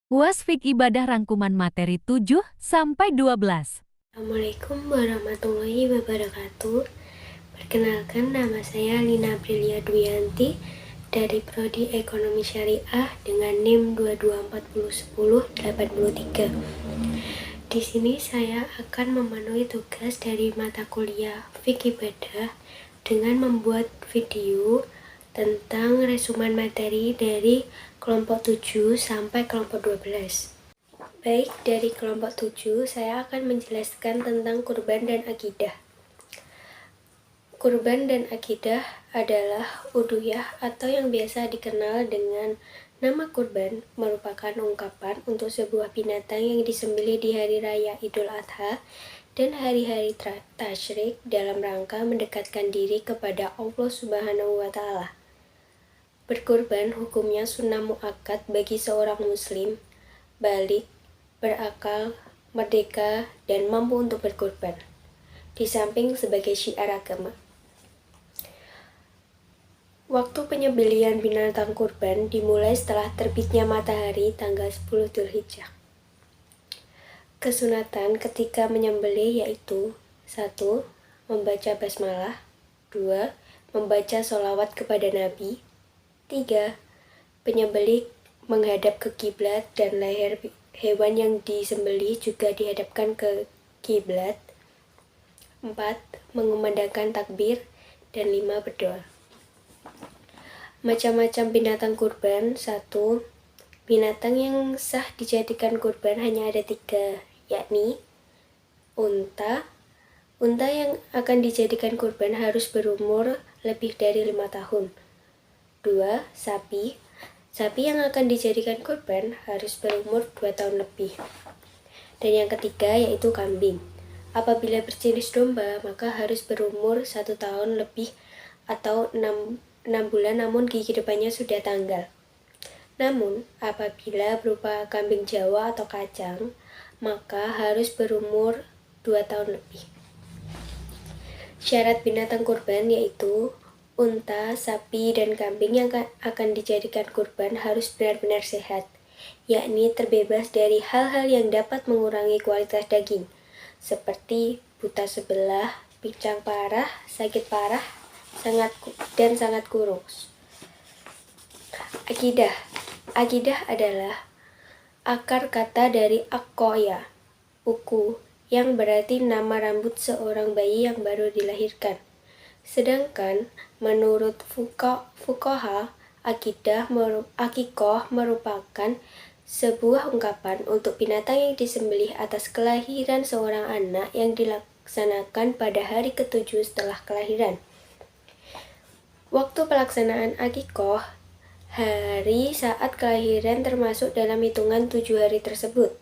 UAS Fik Ibadah rangkuman materi 7 sampai 12. Assalamualaikum warahmatullahi wabarakatuh. Perkenalkan, nama saya Lina Aprilia Duyanti dari Prodi Ekonomi Syariah dengan NIM 22401083. Di sini saya akan memenuhi tugas dari mata kuliah Fikih Ibadah dengan membuat video tentang resumen materi dari kelompok 7 sampai kelompok 12. Baik, dari kelompok 7, saya akan menjelaskan tentang kurban dan akidah. Kurban dan akidah adalah udhuyah atau yang biasa dikenal dengan nama kurban, merupakan ungkapan untuk sebuah binatang yang disembelih di hari raya Idul Adha dan hari-hari tasyrik dalam rangka mendekatkan diri kepada Allah Subhanahu wa Ta'ala. Berkurban hukumnya sunnah muakkad bagi seorang muslim, balik, berakal, merdeka, dan mampu untuk berkorban, di samping sebagai syiar agama. Waktu penyembelihan binatang kurban dimulai setelah terbitnya matahari tanggal 10 Dzulhijjah. Kesunatan ketika menyembelih yaitu 1. Membaca basmalah, 2. Membaca sholawat kepada Nabi, 3. Penyembelih menghadap ke kiblat dan leher hewan yang disembelih juga dihadapkan ke kiblat. 4. Mengumandangkan takbir. Dan 5. Berdoa. Macam-macam binatang kurban. 1. Binatang yang sah dijadikan kurban hanya ada 3, yakni unta. Unta yang akan dijadikan kurban harus berumur lebih dari 5 tahun. 2. Sapi. Sapi yang akan dijadikan kurban harus berumur 2 tahun lebih. Dan yang ketiga yaitu kambing. Apabila berjenis domba, maka harus berumur 1 tahun lebih atau 6 bulan namun gigi depannya sudah tanggal. Namun, apabila berupa kambing Jawa atau kacang, maka harus berumur 2 tahun lebih. Syarat binatang kurban yaitu unta, sapi, dan kambing yang akan dijadikan kurban harus benar-benar sehat, yakni terbebas dari hal-hal yang dapat mengurangi kualitas daging, seperti buta sebelah, pincang parah, sakit parah, dan sangat kurus. Akidah. Akidah adalah akar kata dari akoya, uku, yang berarti nama rambut seorang bayi yang baru dilahirkan. Sedangkan menurut fuqaha, akikoh merupakan sebuah ungkapan untuk binatang yang disembelih atas kelahiran seorang anak yang dilaksanakan pada hari ke-7 setelah kelahiran. Waktu pelaksanaan akikoh, hari saat kelahiran termasuk dalam hitungan 7 hari tersebut.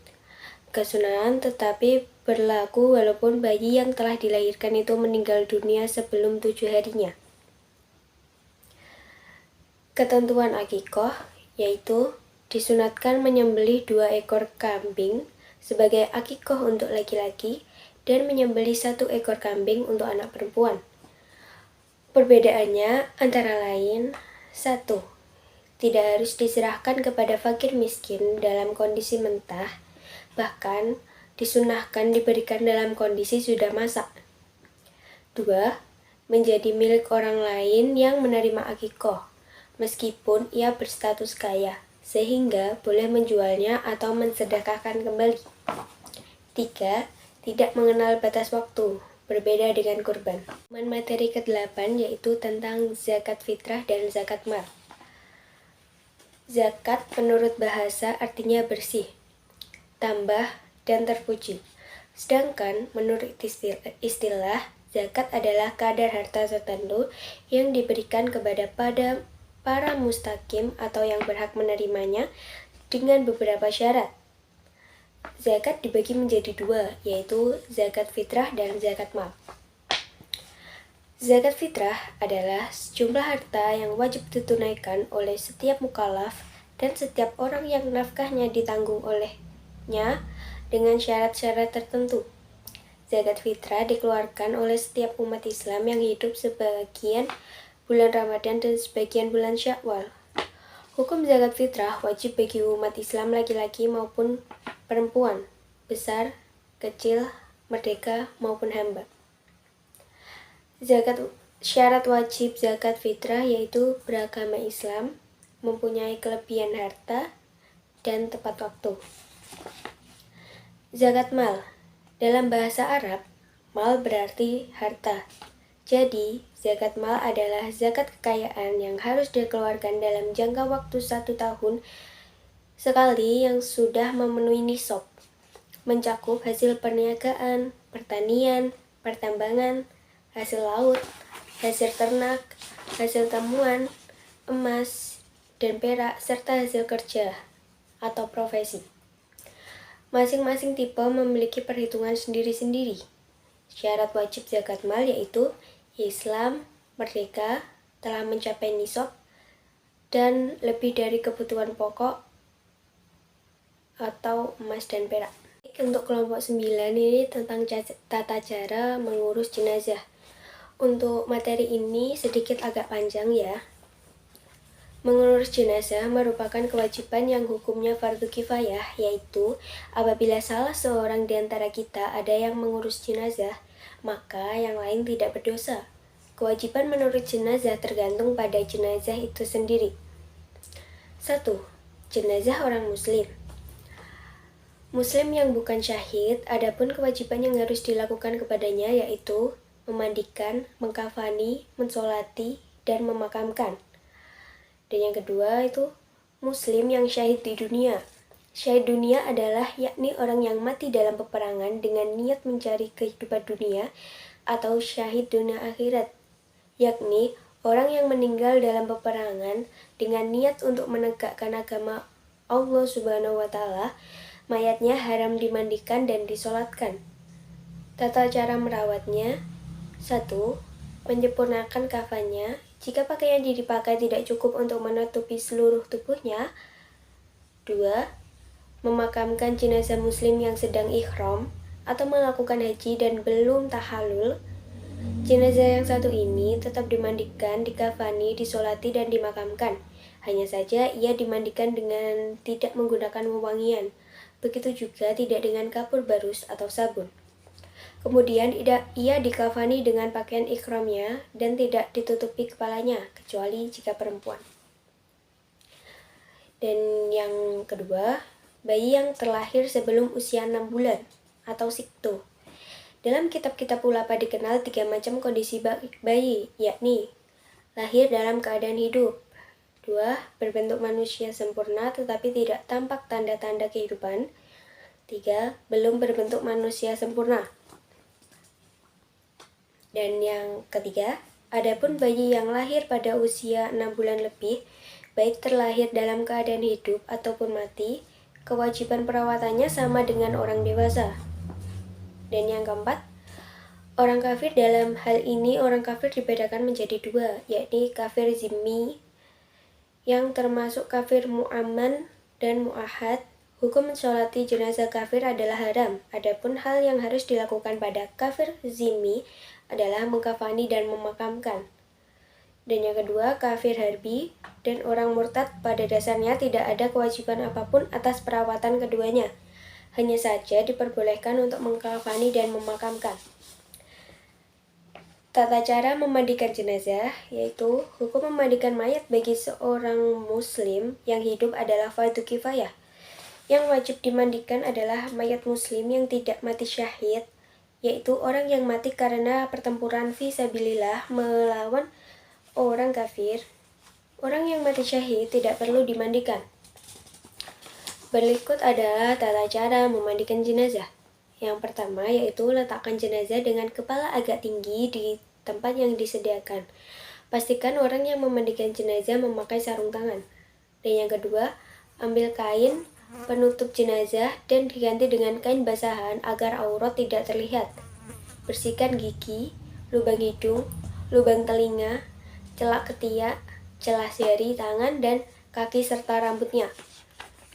Kesunatan tetapi berlaku walaupun bayi yang telah dilahirkan itu meninggal dunia sebelum 7 harinya. Ketentuan akikoh yaitu disunatkan menyembelih 2 ekor kambing sebagai akikoh untuk laki-laki dan menyembelih 1 ekor kambing untuk anak perempuan. Perbedaannya antara lain: 1. Tidak harus diserahkan kepada fakir miskin dalam kondisi mentah, bahkan disunahkan diberikan dalam kondisi sudah masak. 2. Menjadi milik orang lain yang menerima akikoh, meskipun ia berstatus kaya, sehingga boleh menjualnya atau mensedekahkan kembali. 3. Tidak mengenal batas waktu, berbeda dengan kurban. Materi ke-8 yaitu tentang zakat fitrah dan zakat mal. Zakat menurut bahasa artinya bersih, tambah, dan terpuji. Sedangkan menurut istilah, zakat adalah kadar harta tertentu yang diberikan kepada para mustaqim atau yang berhak menerimanya dengan beberapa syarat. Zakat dibagi menjadi 2, yaitu zakat fitrah dan zakat mal. Zakat fitrah adalah sejumlah harta yang wajib ditunaikan oleh setiap mukallaf dan setiap orang yang nafkahnya ditanggung olehnya dengan syarat-syarat tertentu. Zakat fitrah dikeluarkan oleh setiap umat Islam yang hidup sebagian bulan Ramadan dan sebagian bulan Syawal. Hukum zakat fitrah wajib bagi umat Islam laki-laki maupun perempuan, besar, kecil, merdeka maupun hamba. Syarat wajib zakat fitrah yaitu beragama Islam, mempunyai kelebihan harta, dan tepat waktu. Zakat mal. Dalam bahasa Arab, mal berarti harta. Jadi, zakat mal adalah zakat kekayaan yang harus dikeluarkan dalam jangka waktu 1 tahun sekali yang sudah memenuhi nisab, mencakup hasil perniagaan, pertanian, pertambangan, hasil laut, hasil ternak, hasil temuan, emas, dan perak, serta hasil kerja atau profesi. Masing-masing tipe memiliki perhitungan sendiri-sendiri. Syarat wajib zakat mal yaitu Islam, merdeka, telah mencapai nisab, dan lebih dari kebutuhan pokok atau emas dan perak. Untuk kelompok 9 ini tentang tata cara mengurus jenazah. Untuk materi ini sedikit agak panjang ya. Mengurus jenazah merupakan kewajiban yang hukumnya fardu kifayah, yaitu apabila salah seorang di antara kita ada yang mengurus jenazah, maka yang lain tidak berdosa. Kewajiban menurut jenazah tergantung pada jenazah itu sendiri. 1. Jenazah orang muslim. Muslim yang bukan syahid, adapun kewajiban yang harus dilakukan kepadanya yaitu memandikan, mengkafani, mensolati, dan memakamkan. Dan yang kedua itu muslim yang syahid di dunia. Syahid dunia adalah yakni orang yang mati dalam peperangan dengan niat mencari kehidupan dunia, atau syahid dunia akhirat, yakni orang yang meninggal dalam peperangan dengan niat untuk menegakkan agama Allah Subhanahu wa Ta'ala. Mayatnya haram dimandikan dan disolatkan. Tata cara merawatnya: 1. Menyempurnakan kafannya. Jika pakaian yang dipakai tidak cukup untuk menutupi seluruh tubuhnya. 2. Memakamkan jenazah muslim yang sedang ihram atau melakukan haji dan belum tahallul. Jenazah yang satu ini tetap dimandikan, dikafani, disolati, dan dimakamkan. Hanya saja ia dimandikan dengan tidak menggunakan wewangian. Begitu juga tidak dengan kapur barus atau sabun. Kemudian ia dikafani dengan pakaian ihramnya dan tidak ditutupi kepalanya, kecuali jika perempuan. Dan yang kedua, bayi yang terlahir sebelum usia 6 bulan atau sikto. Dalam kitab-kitab ulama dikenal 3 macam kondisi bayi, yakni lahir dalam keadaan hidup, 2. Berbentuk manusia sempurna tetapi tidak tampak tanda-tanda kehidupan, 3. Belum berbentuk manusia sempurna. Dan yang ketiga, adapun bayi yang lahir pada usia 6 bulan lebih, baik terlahir dalam keadaan hidup ataupun mati, kewajiban perawatannya sama dengan orang dewasa. Dan yang keempat, orang kafir. Dalam hal ini orang kafir dibedakan menjadi 2, yakni kafir zimmi yang termasuk kafir mu'amman dan mu'ahad. Hukum mensolati jenazah kafir adalah haram. Adapun hal yang harus dilakukan pada kafir zimmi adalah mengkafani dan memakamkan. Dan yang kedua, kafir harbi dan orang murtad pada dasarnya tidak ada kewajiban apapun atas perawatan keduanya. Hanya saja diperbolehkan untuk mengkafani dan memakamkan. Tata cara memandikan jenazah, yaitu hukum memandikan mayat bagi seorang muslim yang hidup adalah fardu kifayah. Yang wajib dimandikan adalah mayat muslim yang tidak mati syahid, yaitu orang yang mati karena pertempuran fisabilillah melawan orang kafir. Orang yang mati syahid tidak perlu dimandikan. Berikut adalah tata cara memandikan jenazah. Yang pertama yaitu letakkan jenazah dengan kepala agak tinggi di tempat yang disediakan. Pastikan orang yang memandikan jenazah memakai sarung tangan. Dan yang kedua, ambil kain penutup jenazah dan diganti dengan kain basahan agar aurat tidak terlihat. Bersihkan gigi, lubang hidung, lubang telinga, celak ketiak, celah jari tangan dan kaki serta rambutnya.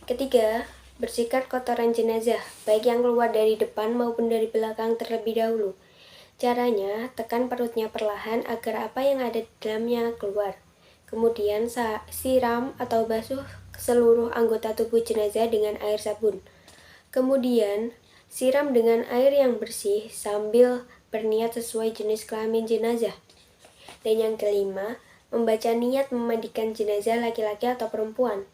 Ketiga, bersihkan kotoran jenazah, baik yang keluar dari depan maupun dari belakang terlebih dahulu. Caranya, tekan perutnya perlahan agar apa yang ada di dalamnya keluar. Kemudian siram atau basuh seluruh anggota tubuh jenazah dengan air sabun. Kemudian siram dengan air yang bersih sambil berniat sesuai jenis kelamin jenazah. Dan yang kelima, membaca niat memandikan jenazah laki-laki atau perempuan.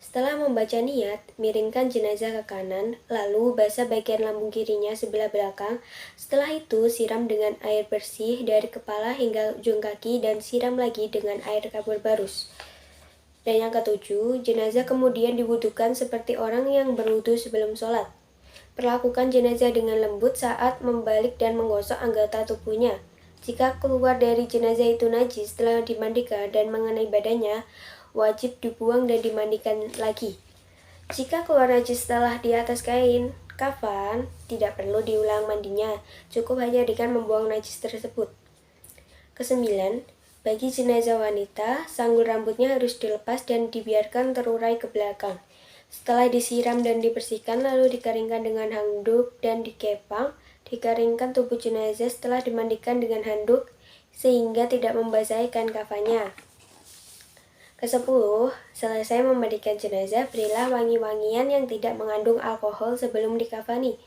Setelah membaca niat, miringkan jenazah ke kanan, lalu basah bagian lambung kirinya sebelah belakang. Setelah itu, siram dengan air bersih dari kepala hingga ujung kaki dan siram lagi dengan air kapur barus. Dan yang ketujuh, jenazah kemudian diwudukan seperti orang yang berwudu sebelum sholat. Perlakukan jenazah dengan lembut saat membalik dan menggosok anggota tubuhnya. Jika keluar dari jenazah itu najis setelah dimandikan dan mengenai badannya, wajib dibuang dan dimandikan lagi. Jika keluar najis setelah di atas kain kafan, tidak perlu diulang mandinya, cukup hanya dengan membuang najis tersebut. Kesembilan, bagi jenazah wanita, sanggul rambutnya harus dilepas dan dibiarkan terurai ke belakang. Setelah disiram dan dibersihkan, lalu dikeringkan dengan handuk dan dikepang. Dikeringkan tubuh jenazah setelah dimandikan dengan handuk sehingga tidak membasahi kain kafannya. Kesepuluh, selesai memandikan jenazah, berilah wangi-wangian yang tidak mengandung alkohol sebelum dikafani.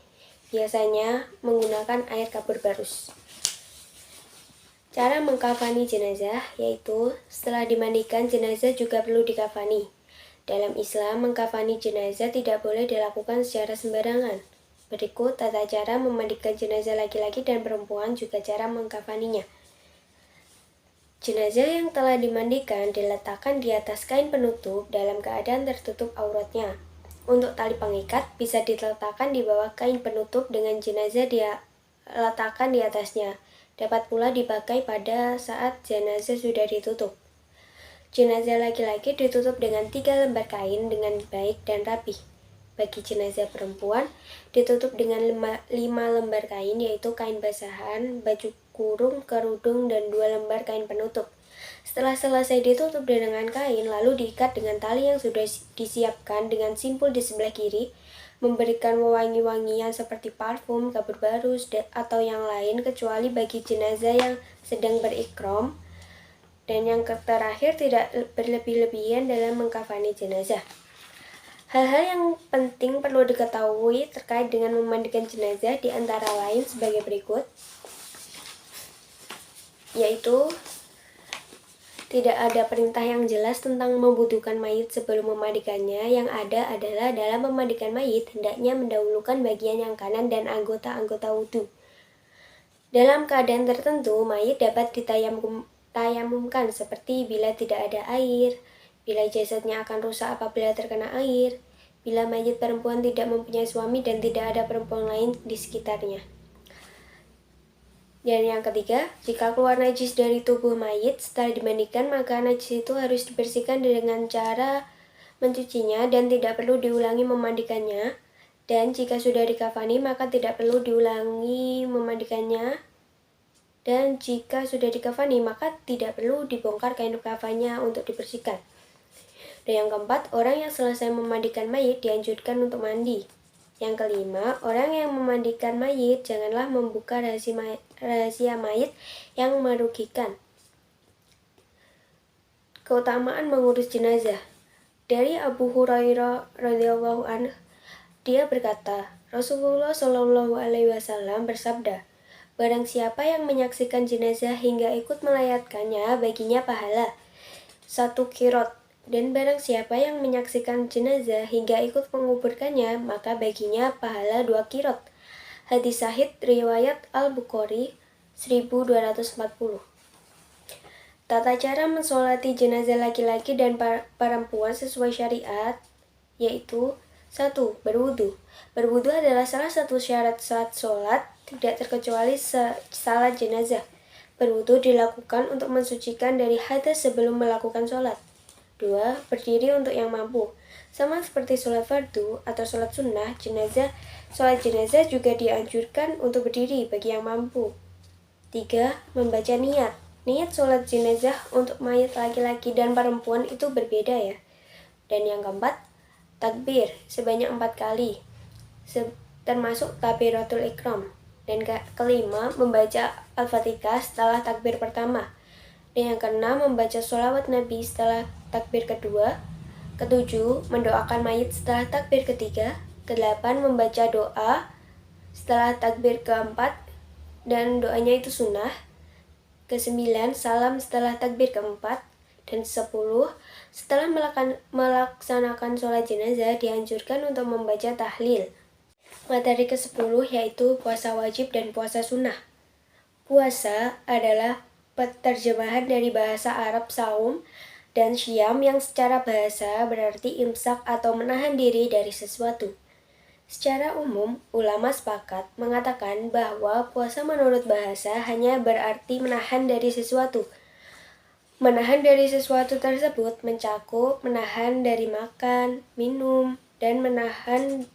Biasanya menggunakan air kapur barus. Cara mengkafani jenazah yaitu setelah dimandikan jenazah juga perlu dikafani. Dalam Islam, mengkafani jenazah tidak boleh dilakukan secara sembarangan. Berikut tata cara memandikan jenazah laki-laki dan perempuan juga cara mengkafaninya. Jenazah yang telah dimandikan diletakkan di atas kain penutup dalam keadaan tertutup auratnya. Untuk tali pengikat bisa diletakkan di bawah kain penutup dengan jenazah diletakkan di atasnya. Dapat pula dipakai pada saat jenazah sudah ditutup. Jenazah laki-laki ditutup dengan 3 lembar kain dengan baik dan rapih. Bagi jenazah perempuan, ditutup dengan 5 lembar kain, yaitu kain basahan, baju kurung, kerudung, dan 2 lembar kain penutup. Setelah selesai ditutup dengan kain, lalu diikat dengan tali yang sudah disiapkan dengan simpul di sebelah kiri, memberikan wangi-wangian seperti parfum, kapur barus, atau yang lain, kecuali bagi jenazah yang sedang berikram. Dan yang terakhir, tidak berlebih-lebihan dalam mengkafani jenazah. Hal-hal yang penting perlu diketahui terkait dengan memandikan jenazah di antara lain sebagai berikut, yaitu tidak ada perintah yang jelas tentang membutuhkan mayit sebelum memandikannya. Yang ada adalah dalam memandikan mayit hendaknya mendahulukan bagian yang kanan dan anggota-anggota wudhu. Dalam keadaan tertentu, mayit dapat ditayamumkan seperti bila tidak ada air, bila jasadnya akan rusak apabila terkena air, bila mayit perempuan tidak mempunyai suami dan tidak ada perempuan lain di sekitarnya. Dan yang ketiga, jika keluar najis dari tubuh mayit setelah dimandikan, maka najis itu harus dibersihkan dengan cara mencucinya dan tidak perlu diulangi memandikannya. Dan jika sudah dikafani, maka tidak perlu diulangi memandikannya. Dan jika sudah dikafani, maka tidak perlu dibongkar kain kafannya untuk dibersihkan. Dan yang keempat, orang yang selesai memandikan mayit dianjurkan untuk mandi. Yang kelima, orang yang memandikan mayit janganlah membuka rahasia mayit yang merugikan. Keutamaan mengurus jenazah. Dari Abu Hurairah radhiyallahu anhu, dia berkata, Rasulullah Shallallahu alaihi wasallam bersabda, barang siapa yang menyaksikan jenazah hingga ikut melayatkannya, baginya pahala 1 qirot. Dan barang siapa yang menyaksikan jenazah hingga ikut menguburkannya, maka baginya pahala 2 qirot. Hadis sahih riwayat Al-Bukhari 1240. Tata cara mensolati jenazah laki-laki dan perempuan sesuai syariat, yaitu 1. Berwudu. Berwudu adalah salah satu syarat saat sholat, tidak terkecuali salat jenazah. Berwudu dilakukan untuk mensucikan dari hadas sebelum melakukan sholat. 2. Berdiri untuk yang mampu. Sama seperti sholat fardu atau sholat sunnah, sholat jenazah juga dianjurkan untuk berdiri bagi yang mampu. 3. Membaca niat. Niat sholat jenazah untuk mayat laki-laki dan perempuan itu berbeda ya. Dan yang keempat, takbir sebanyak 4 kali, termasuk takbiratul ikram. Dan kelima, membaca Al-Fatihah setelah takbir pertama. Dan yang keenam, membaca sholawat Nabi setelah takbir kedua. Ketujuh, mendoakan mayit setelah takbir ketiga. Kedelapan, membaca doa setelah takbir keempat dan doanya itu sunnah. Kesembilan, salam setelah takbir keempat. Dan 10, setelah melaksanakan sholat jenazah dianjurkan untuk membaca tahlil. Materi ke-10 yaitu puasa wajib dan puasa sunnah. Puasa adalah penerjemahan dari bahasa Arab saum dan syam yang secara bahasa berarti imsak atau menahan diri dari sesuatu. Secara umum, ulama sepakat mengatakan bahwa puasa menurut bahasa hanya berarti menahan dari sesuatu. Menahan dari sesuatu tersebut mencakup menahan dari makan, minum, dan menahan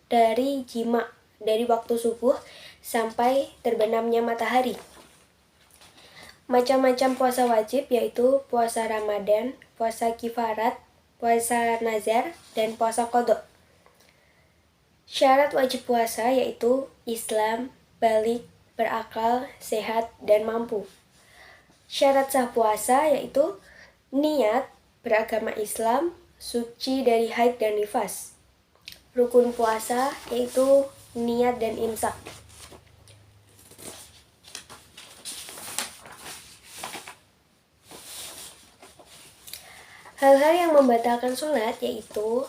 dari jima dari waktu subuh sampai terbenamnya matahari. Macam-macam puasa wajib yaitu puasa Ramadan, puasa kifarat, puasa nazar, dan puasa qadha. Syarat wajib puasa yaitu Islam, balik, berakal, sehat, dan mampu. Syarat sah puasa yaitu niat, beragama Islam, suci dari haid dan nifas. Rukun puasa yaitu niat dan imsak. Hal-hal yang membatalkan sholat yaitu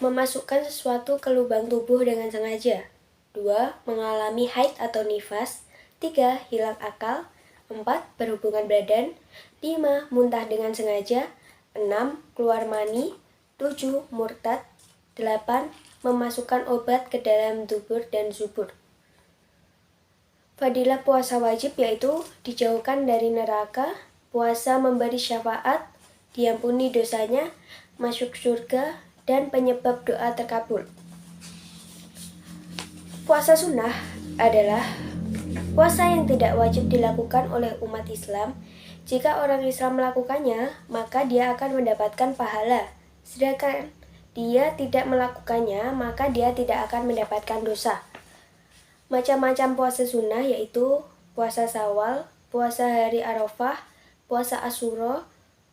memasukkan sesuatu ke lubang tubuh dengan sengaja. 2. Mengalami haid atau nifas. 3. Hilang akal. 4. Berhubungan badan. 5. Muntah dengan sengaja. 6. Keluar mani. 7. Murtad. 8. Memasukkan obat ke dalam dubur dan zubur. Fadilah puasa wajib yaitu dijauhkan dari neraka, puasa memberi syafaat, diampuni dosanya, masuk surga, dan penyebab doa terkabul. Puasa sunnah adalah puasa yang tidak wajib dilakukan oleh umat Islam. Jika orang Islam melakukannya, maka dia akan mendapatkan pahala. Sedangkan dia tidak melakukannya, maka dia tidak akan mendapatkan dosa. Macam-macam puasa sunnah yaitu puasa Syawal, puasa hari Arafah, puasa Asyura,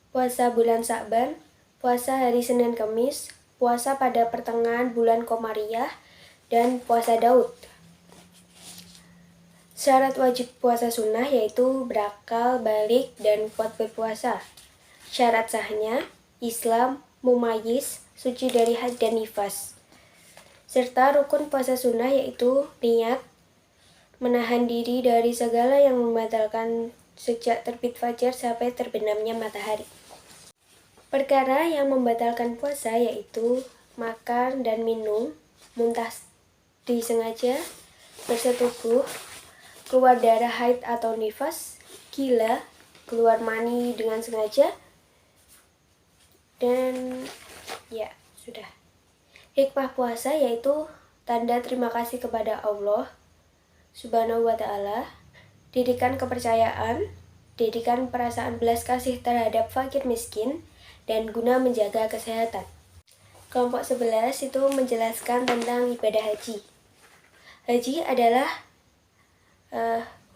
puasa bulan Sa'ban, puasa hari Senin Kamis, puasa pada pertengahan bulan Qomariyah, dan puasa Daud. Syarat wajib puasa sunnah yaitu berakal, balik, dan kuat berpuasa. Syarat sahnya, Islam, mumayyiz, suci dari haid dan nifas. Serta rukun puasa sunnah yaitu niat, menahan diri dari segala yang membatalkan sejak terbit fajar sampai terbenamnya matahari. Perkara yang membatalkan puasa yaitu makan dan minum, muntah disengaja, bersetubuh, keluar darah haid atau nifas, gila, keluar mani dengan sengaja, dan ya sudah. Hikmah puasa yaitu tanda terima kasih kepada Allah Subhanahu wa Ta'ala, didikan kepercayaan, didikan perasaan belas kasih terhadap fakir miskin, dan guna menjaga kesehatan. Kelompok 11 itu menjelaskan tentang ibadah haji. Haji adalah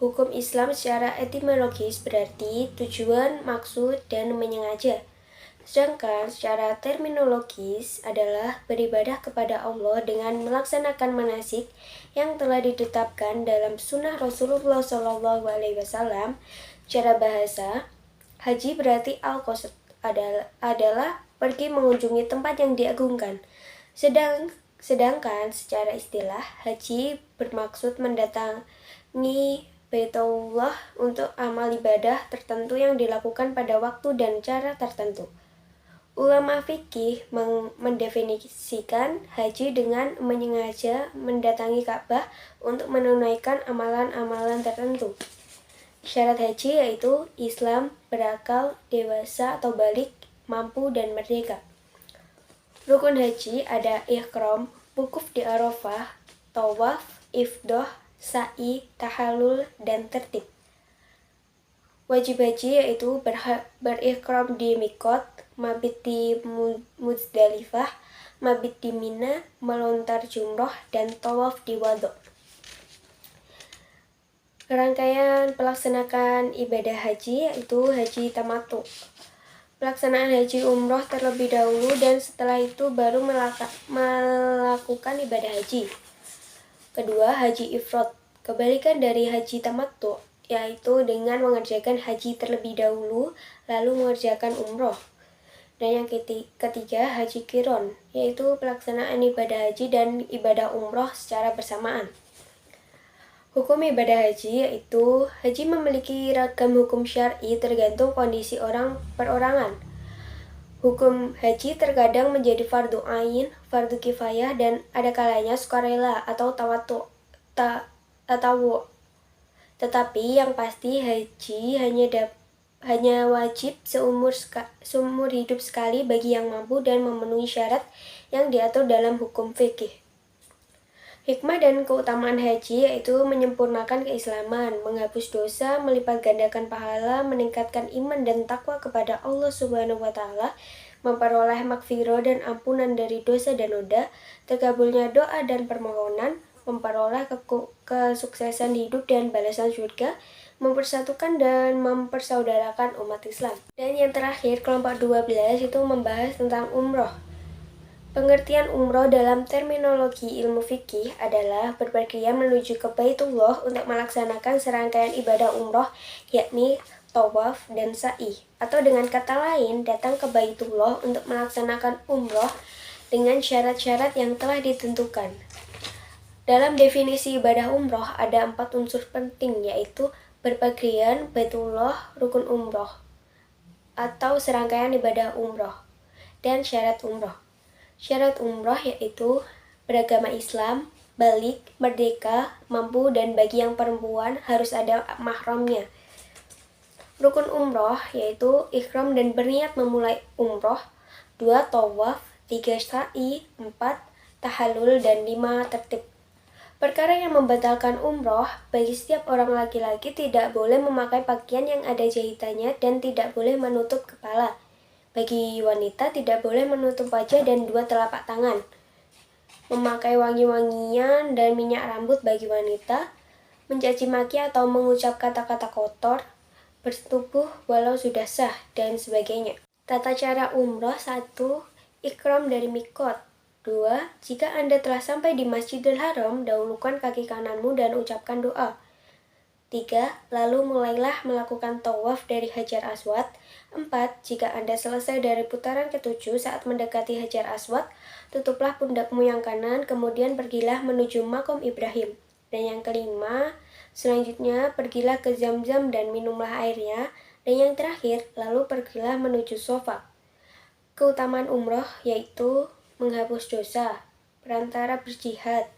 hukum Islam secara etimologis berarti tujuan, maksud, dan menyengaja. Sedangkan secara terminologis adalah beribadah kepada Allah dengan melaksanakan manasik yang telah ditetapkan dalam sunnah Rasulullah SAW. Secara bahasa, haji berarti al-qasd adalah pergi mengunjungi tempat yang diagungkan. Sedangkan secara istilah, haji bermaksud mendatangi Baitullah untuk amal ibadah tertentu yang dilakukan pada waktu dan cara tertentu. Ulama fikih mendefinisikan haji dengan menyengaja mendatangi Ka'bah untuk menunaikan amalan-amalan tertentu. Syarat haji yaitu Islam, berakal, dewasa atau balik, mampu, dan merdeka. Rukun haji ada ihram, wukuf di Arafah, tawaf, ifdah, sa'i, tahallul, dan tertib. Wajib haji yaitu berihram di Miqat, mabit di Muzdalifah, mabit di Mina, melontar jumroh, dan tawaf di Wadha. Rangkaian pelaksanaan ibadah haji yaitu haji tamattu. Pelaksanaan haji umroh terlebih dahulu dan setelah itu baru melakukan ibadah haji. Kedua, haji ifrad. Kebalikan dari haji tamattu, yaitu dengan mengerjakan haji terlebih dahulu lalu mengerjakan umroh. Dan yang ketiga, haji qiron, yaitu pelaksanaan ibadah haji dan ibadah umroh secara bersamaan. Hukum ibadah haji yaitu haji memiliki ragam hukum syar'i tergantung kondisi orang perorangan. Hukum haji terkadang menjadi fardu ain, fardu kifayah, dan ada kalanya sukarela atau tatawu. Tetapi yang pasti haji hanya wajib seumur hidup sekali bagi yang mampu dan memenuhi syarat yang diatur dalam hukum fikih. Hikmah dan keutamaan haji yaitu menyempurnakan keislaman, menghapus dosa, melipat gandakan pahala, meningkatkan iman dan takwa kepada Allah Subhanahu wa taala, memperoleh magfirah dan ampunan dari dosa dan noda, terkabulnya doa dan permohonan, memperoleh kesuksesan hidup dan balasan surga, mempersatukan dan mempersaudarakan umat Islam. Dan yang terakhir, kelompok 12 itu membahas tentang umroh. Pengertian umroh dalam terminologi ilmu fikih adalah berpergian menuju ke Baitullah untuk melaksanakan serangkaian ibadah umroh, yakni tawaf dan sa'i. Atau dengan kata lain, datang ke Baitullah untuk melaksanakan umroh dengan syarat-syarat yang telah ditentukan. Dalam definisi ibadah umroh ada 4 unsur penting, yaitu berpergian, Baitullah, rukun umroh, atau serangkaian ibadah umroh, dan syarat umroh. Syarat umroh yaitu beragama Islam, balik, merdeka, mampu, dan bagi yang perempuan harus ada mahramnya. Rukun umroh yaitu ihram dan berniat memulai umroh, 2 tawaf, 3 sa'i, 4 tahallul, dan 5 tertib. Perkara yang membatalkan umroh, bagi setiap orang laki-laki tidak boleh memakai pakaian yang ada jahitannya dan tidak boleh menutup kepala. Bagi wanita tidak boleh menutup wajah dan 2 telapak tangan. Memakai wangi-wangian dan minyak rambut bagi wanita, mencaci maki atau mengucap kata-kata kotor, bertubuh walau sudah sah, dan sebagainya. Tata cara umroh: 1. Ikram dari mikot. 2. Jika Anda telah sampai di Masjidil Haram, dahulukan kaki kananmu dan ucapkan doa. 3. Lalu mulailah melakukan tawaf dari Hajar Aswad. 4. Jika Anda selesai dari putaran ke-7 saat mendekati Hajar Aswad, tutuplah pundakmu yang kanan, kemudian pergilah menuju Makom Ibrahim. Dan yang kelima, selanjutnya pergilah ke Zamzam dan minumlah airnya. Dan yang terakhir, lalu pergilah menuju Sofa. Keutamaan umroh yaitu menghapus dosa, perantara berjihad,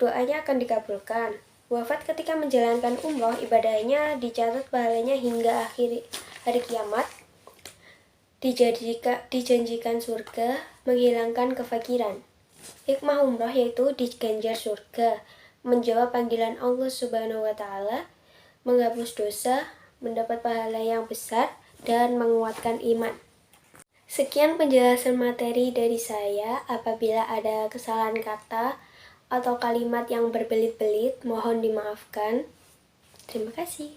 doanya akan dikabulkan. Wafat ketika menjalankan umroh, ibadahnya dicatat pahalanya hingga akhir hari kiamat, dijanjikan surga, menghilangkan kefakiran. Hikmah umroh yaitu diganjar surga, menjawab panggilan Allah Subhanahu wa taala, menghapus dosa, mendapat pahala yang besar, dan menguatkan iman. Sekian penjelasan materi dari saya. Apabila ada kesalahan kata atau kalimat yang berbelit-belit, mohon dimaafkan. Terima kasih.